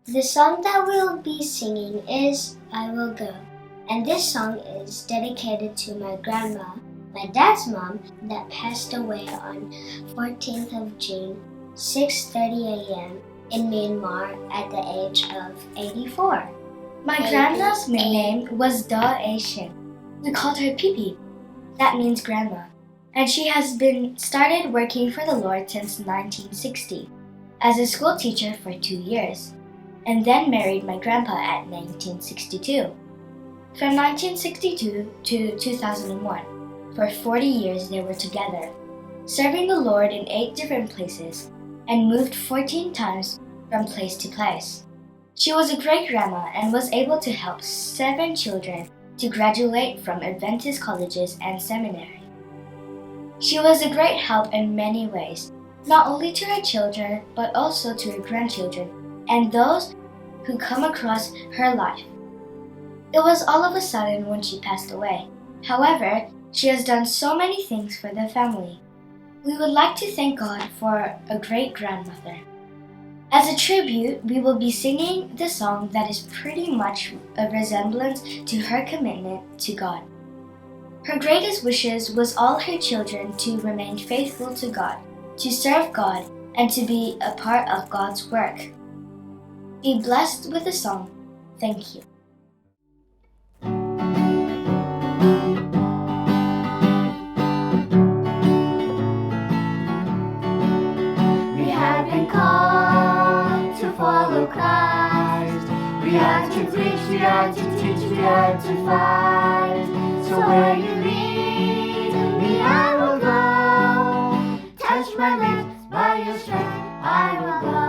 The song that we'll be singing is I Will Go. And this song is dedicated to my grandma, my dad's mom, that passed away on 14th of June, 6:30 a.m. in Myanmar at the age of 84. My grandma's nickname was Da Asian. We called her Pipi. That means grandma. And she has been started working for the Lord since 1960 as a school teacher for 2 years, and then married my grandpa at 1962. From 1962 to 2001, for 40 years they were together, serving the Lord in 8 different places and moved 14 times from place to place. She was a great grandma and was able to help 7 children to graduate from Adventist colleges and seminary. She was a great help in many ways, not only to her children but also to her grandchildren and those who come across her life. It was all of a sudden when she passed away. However, she has done so many things for the family. We would like to thank God for a great grandmother. As a tribute, we will be singing the song that is pretty much a resemblance to her commitment to God. Her greatest wishes was all her children to remain faithful to God, to serve God, and to be a part of God's work. Be blessed with the song. Thank you. We have been called to follow Christ. We are to preach, we are to teach, we are to fight. So where you lead me, I will go. Touch my lips by your strength, I will go.